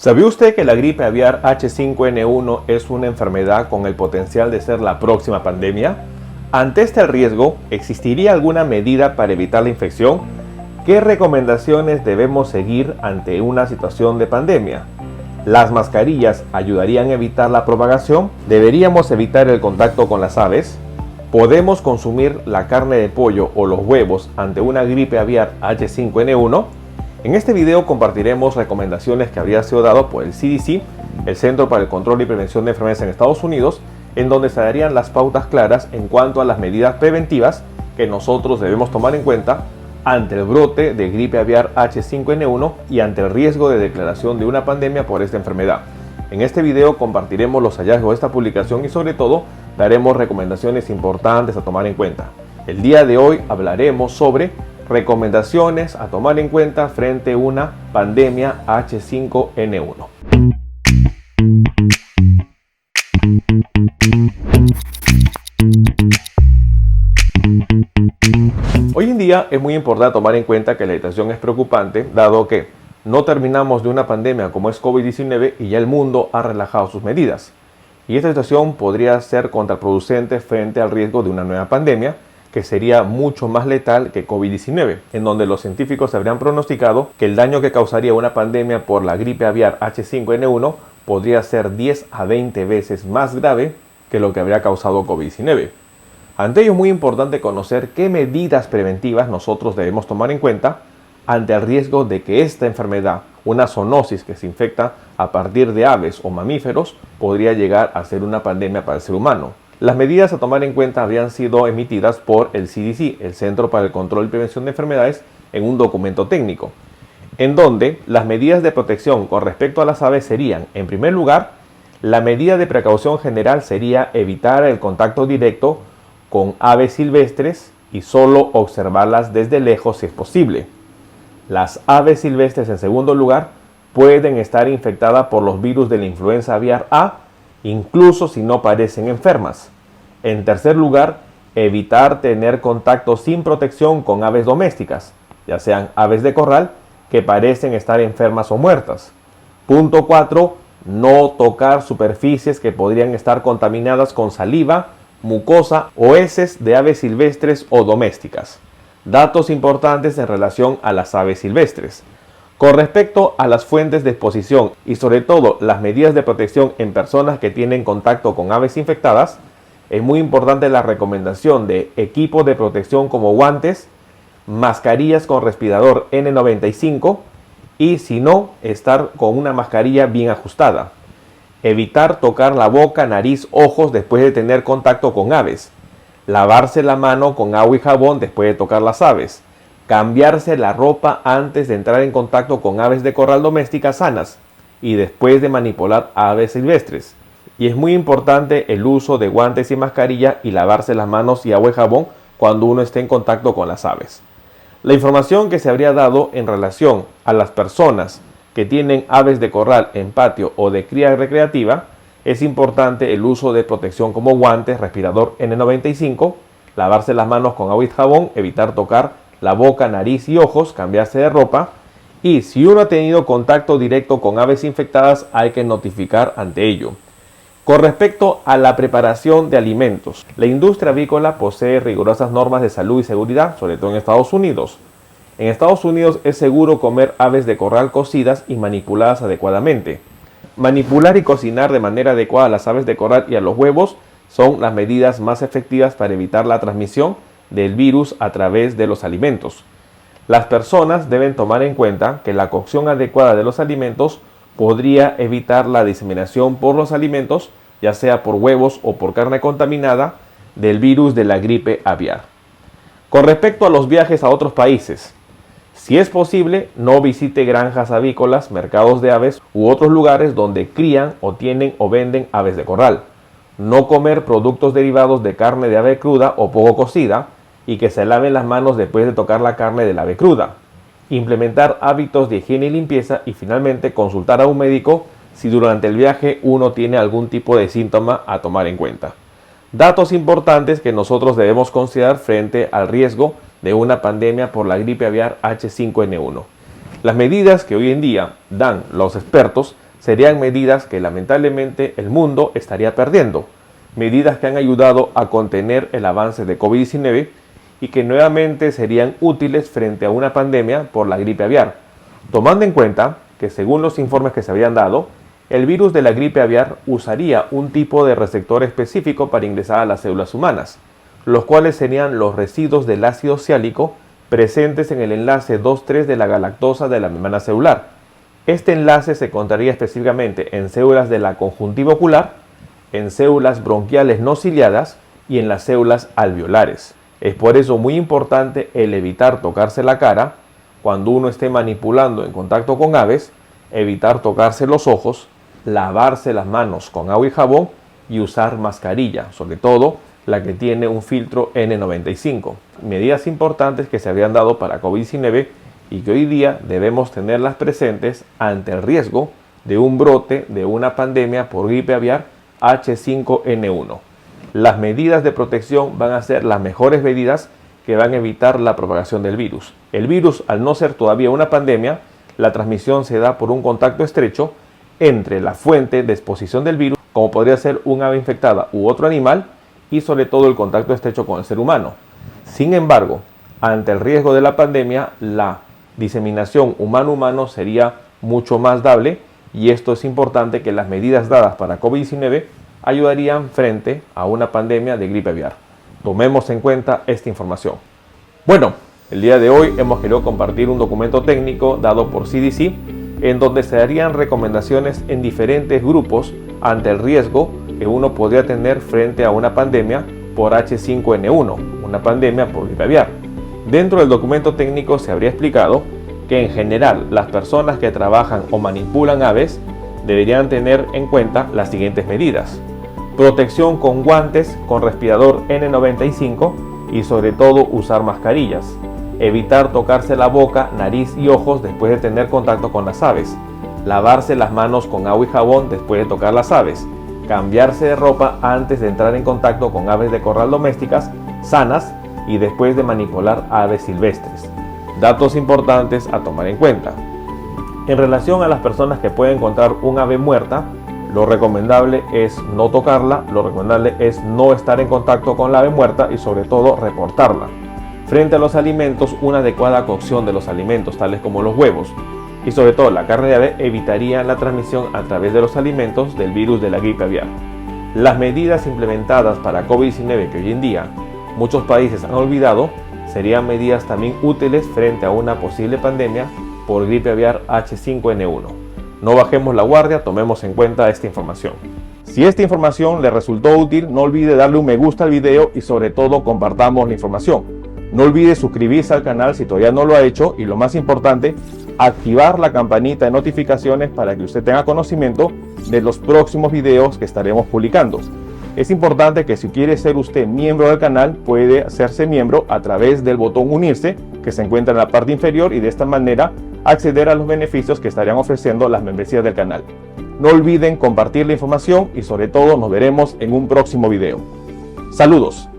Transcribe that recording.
¿Sabía usted que la gripe aviar H5N1 es una enfermedad con el potencial de ser la próxima pandemia? Ante este riesgo, ¿existiría alguna medida para evitar la infección? ¿Qué recomendaciones debemos seguir ante una situación de pandemia? ¿Las mascarillas ayudarían a evitar la propagación? ¿Deberíamos evitar el contacto con las aves? ¿Podemos consumir la carne de pollo o los huevos ante una gripe aviar H5N1? En este video compartiremos recomendaciones que habría sido dado por el CDC, el Centro para el Control y Prevención de Enfermedades en Estados Unidos, en donde se darían las pautas claras en cuanto a las medidas preventivas que nosotros debemos tomar en cuenta ante el brote de gripe aviar H5N1 y ante el riesgo de declaración de una pandemia por esta enfermedad. En este video compartiremos los hallazgos de esta publicación y sobre todo daremos recomendaciones importantes a tomar en cuenta. El día de hoy hablaremos sobre recomendaciones a tomar en cuenta frente a una pandemia H5N1. Hoy en día es muy importante tomar en cuenta que la situación es preocupante, dado que no terminamos de una pandemia como es COVID-19 y ya el mundo ha relajado sus medidas. Y esta situación podría ser contraproducente frente al riesgo de una nueva pandemia, que sería mucho más letal que COVID-19, en donde los científicos habrían pronosticado que el daño que causaría una pandemia por la gripe aviar H5N1 podría ser 10 a 20 veces más grave que lo que habría causado COVID-19. Ante ello es muy importante conocer qué medidas preventivas nosotros debemos tomar en cuenta ante el riesgo de que esta enfermedad, una zoonosis que se infecta a partir de aves o mamíferos, podría llegar a ser una pandemia para el ser humano. Las medidas a tomar en cuenta habrían sido emitidas por el CDC, el Centro para el Control y Prevención de Enfermedades, en un documento técnico, en donde las medidas de protección con respecto a las aves serían, en primer lugar, la medida de precaución general sería evitar el contacto directo con aves silvestres y solo observarlas desde lejos si es posible. Las aves silvestres, en segundo lugar, pueden estar infectadas por los virus de la influenza aviar A, incluso si no parecen enfermas. En tercer lugar, evitar tener contacto sin protección con aves domésticas, ya sean aves de corral que parecen estar enfermas o muertas. Punto 4. No tocar superficies que podrían estar contaminadas con saliva, mucosa o heces de aves silvestres o domésticas. Datos importantes en relación a las aves silvestres. Con respecto a las fuentes de exposición y sobre todo las medidas de protección en personas que tienen contacto con aves infectadas, es muy importante la recomendación de equipos de protección como guantes, mascarillas con respirador N95 y si no, estar con una mascarilla bien ajustada. Evitar tocar la boca, nariz, ojos después de tener contacto con aves. Lavarse la mano con agua y jabón después de tocar las aves. Cambiarse la ropa antes de entrar en contacto con aves de corral domésticas sanas y después de manipular aves silvestres. Y es muy importante el uso de guantes y mascarilla y lavarse las manos y agua y jabón cuando uno esté en contacto con las aves. La información que se habría dado en relación a las personas que tienen aves de corral en patio o de cría recreativa, es importante el uso de protección como guantes, respirador N95, lavarse las manos con agua y jabón, evitar tocar la boca, nariz y ojos, cambiarse de ropa y si uno ha tenido contacto directo con aves infectadas hay que notificar ante ello. Con respecto a la preparación de alimentos, la industria avícola posee rigurosas normas de salud y seguridad, sobre todo en Estados Unidos. En Estados Unidos es seguro comer aves de corral cocidas y manipuladas adecuadamente. Manipular y cocinar de manera adecuada a las aves de corral y a los huevos son las medidas más efectivas para evitar la transmisión del virus a través de los alimentos. Las personas deben tomar en cuenta que la cocción adecuada de los alimentos podría evitar la diseminación por los alimentos, ya sea por huevos o por carne contaminada, del virus de la gripe aviar. Con respecto a los viajes a otros países, si es posible, no visite granjas avícolas, mercados de aves u otros lugares donde crían o tienen o venden aves de corral. No comer productos derivados de carne de ave cruda o poco cocida y que se laven las manos después de tocar la carne del ave cruda. Implementar hábitos de higiene y limpieza y finalmente consultar a un médico si durante el viaje uno tiene algún tipo de síntoma a tomar en cuenta. Datos importantes que nosotros debemos considerar frente al riesgo de una pandemia por la gripe aviar H5N1. Las medidas que hoy en día dan los expertos serían medidas que lamentablemente el mundo estaría perdiendo, medidas que han ayudado a contener el avance de COVID-19 y que nuevamente serían útiles frente a una pandemia por la gripe aviar, tomando en cuenta que según los informes que se habían dado, el virus de la gripe aviar usaría un tipo de receptor específico para ingresar a las células humanas, los cuales serían los residuos del ácido oxálico presentes en el enlace 2,3 de la galactosa de la membrana celular. Este enlace se encontraría específicamente en células de la conjuntiva ocular, en células bronquiales no ciliadas y en las células alveolares. Es por eso muy importante el evitar tocarse la cara cuando uno esté manipulando en contacto con aves, evitar tocarse los ojos, lavarse las manos con agua y jabón y usar mascarilla, sobre todo la que tiene un filtro N95. Medidas importantes que se habían dado para COVID-19 y que hoy día debemos tenerlas presentes ante el riesgo de un brote de una pandemia por gripe aviar H5N1. Las medidas de protección van a ser las mejores medidas que van a evitar la propagación del virus. El virus, al no ser todavía una pandemia, la transmisión se da por un contacto estrecho entre la fuente de exposición del virus, como podría ser un ave infectada u otro animal, y sobre todo el contacto estrecho con el ser humano. Sin embargo, ante el riesgo de la pandemia, la diseminación humano-humano sería mucho más dable, y esto es importante que las medidas dadas para COVID-19 ayudarían frente a una pandemia de gripe aviar. Tomemos en cuenta esta información. Bueno, el día de hoy hemos querido compartir un documento técnico dado por CDC en donde se darían recomendaciones en diferentes grupos ante el riesgo que uno podría tener frente a una pandemia por H5N1, una pandemia por gripe aviar. Dentro del documento técnico se habría explicado que en general las personas que trabajan o manipulan aves deberían tener en cuenta las siguientes medidas: protección con guantes con respirador N95 y sobre todo usar mascarillas, evitar tocarse la boca, nariz y ojos después de tener contacto con las aves, lavarse las manos con agua y jabón después de tocar las aves, cambiarse de ropa antes de entrar en contacto con aves de corral domésticas sanas y después de manipular aves silvestres. Datos importantes a tomar en cuenta. En relación a las personas que pueden encontrar un ave muerta, lo recomendable es no tocarla, lo recomendable es no estar en contacto con la ave muerta y sobre todo reportarla. Frente a los alimentos, una adecuada cocción de los alimentos tales como los huevos y sobre todo la carne de ave evitaría la transmisión a través de los alimentos del virus de la gripe aviar. Las medidas implementadas para COVID-19 que hoy en día muchos países han olvidado serían medidas también útiles frente a una posible pandemia por gripe aviar H5N1. No bajemos la guardia, tomemos en cuenta esta información. Si esta información le resultó útil, no olvide darle un me gusta al video y sobre todo compartamos la información. No olvide suscribirse al canal si todavía no lo ha hecho y lo más importante, activar la campanita de notificaciones para que usted tenga conocimiento de los próximos videos que estaremos publicando. Es importante que si quiere ser usted miembro del canal, puede hacerse miembro a través del botón unirse que se encuentra en la parte inferior y de esta manera acceder a los beneficios que estarían ofreciendo las membresías del canal. No olviden compartir la información y sobre todo nos veremos en un próximo video. Saludos.